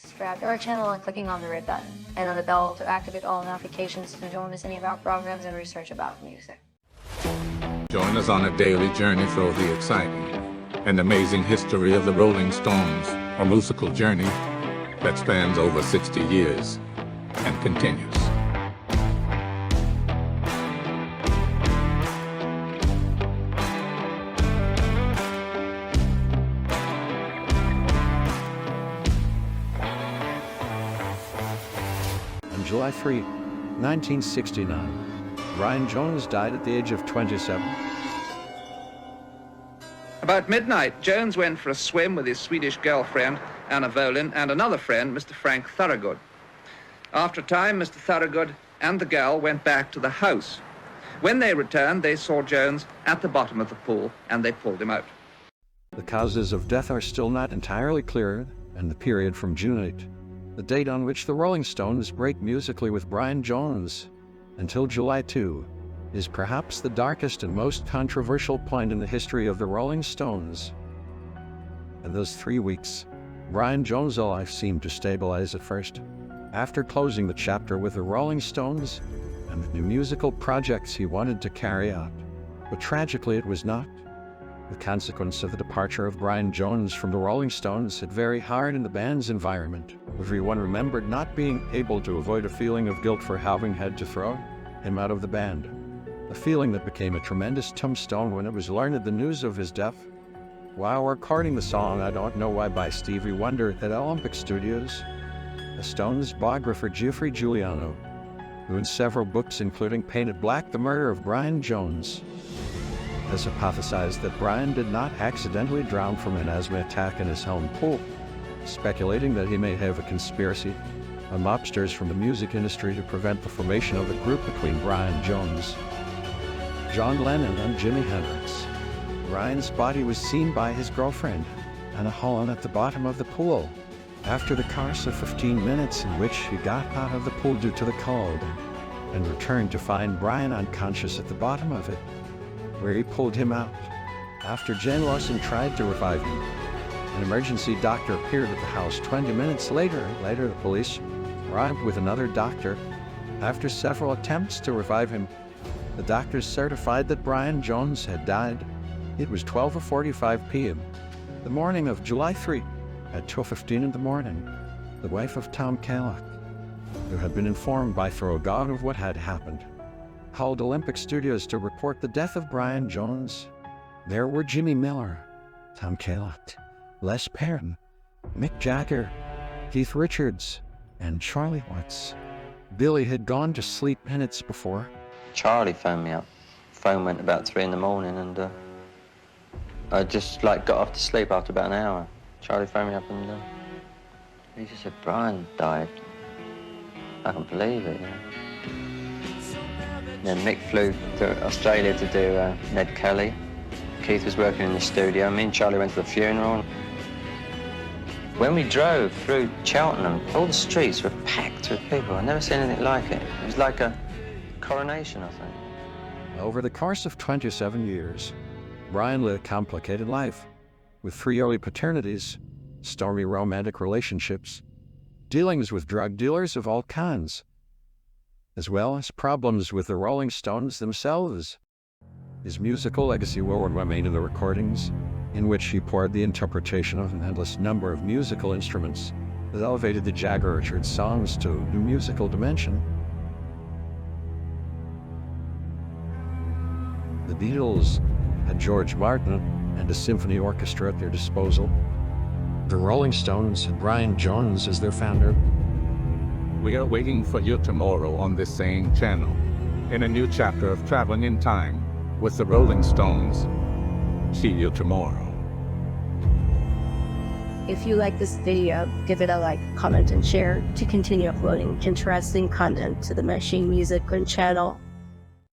Subscribe to our channel and clicking on the red button and on the bell to activate all notifications so you don't miss any of our programs and research about music. Join us on a daily journey through the exciting and amazing history of the Rolling Stones, a musical journey that spans over 60 years and continues. On July 3, 1969, Brian Jones died at the age of 27. About midnight, Jones went for a swim with his Swedish girlfriend, Anna Volin, and another friend, Mr. Frank Thorogood. After a time, Mr. Thorogood and the girl went back to the house. When they returned, they saw Jones at the bottom of the pool, and they pulled him out. The causes of death are still not entirely clear, and the period from June 8, the date on which the Rolling Stones break musically with Brian Jones, until July 2, is perhaps the darkest and most controversial point in the history of the Rolling Stones. In those 3 weeks, Brian Jones' life seemed to stabilize at first, after closing the chapter with the Rolling Stones and the new musical projects he wanted to carry out. But tragically, it was not. The consequence of the departure of Brian Jones from the Rolling Stones hit very hard in the band's environment. Everyone remembered not being able to avoid a feeling of guilt for having had to throw him out of the band, a feeling that became a tremendous tombstone when it was learned the news of his death. While recording the song I Don't Know Why by Stevie Wonder at Olimpyc Studios, the Stones biographer Geoffrey Giuliano, who in several books including Painted Black, The Murder of Brian Jones, has hypothesized that Brian did not accidentally drown from an asthma attack in his home pool, speculating that he may have a conspiracy on mobsters from the music industry to prevent the formation of a group between Brian Jones, John Lennon, and Jimi Hendrix. Brian's body was seen by his girlfriend, Anna Holland, at the bottom of the pool, after the course of 15 minutes in which he got out of the pool due to the cold, and returned to find Brian unconscious at the bottom of it, where he pulled him out. After Jane Lawson tried to revive him, an emergency doctor appeared at the house 20 minutes later. Later, the police arrived with another doctor. After several attempts to revive him, the doctors certified that Brian Jones had died. It was 12:45 p.m. the morning of July 3. At 2:15 in the morning, the wife of Tom Kalloch, who had been informed by Thorogood of what had happened, called Olimpyc Studios to report the death of Brian Jones. There were Jimmy Miller, Tom Kalloch, Les Perrin, Mick Jagger, Keith Richards, and Charlie Watts. Billy had gone to sleep minutes before. Charlie phoned me up. Phone went about 3 in the morning, and I just got off to sleep after about an hour. Charlie phoned me up and he just said, Brian died. I can't believe it, Then Mick flew to Australia to do Ned Kelly. Keith was working in the studio. Me and Charlie went to the funeral. When we drove through Cheltenham, all the streets were packed with people. I've never seen anything like it. It was like a coronation, I think. Over the course of 27 years, Brian led a complicated life, with 3 early paternities, stormy romantic relationships, dealings with drug dealers of all kinds, as well as problems with the Rolling Stones themselves. His musical legacy will remain in the recordings, in which he poured the interpretation of an endless number of musical instruments that elevated the Jagger Richards songs to a new musical dimension. The Beatles had George Martin and a symphony orchestra at their disposal. The Rolling Stones had Brian Jones as their founder. We are waiting for you tomorrow on this same channel, in a new chapter of Traveling in Time with the Rolling Stones. See you tomorrow. If you like this video, give it a like, comment, and share to continue uploading interesting content to the Machine Music channel.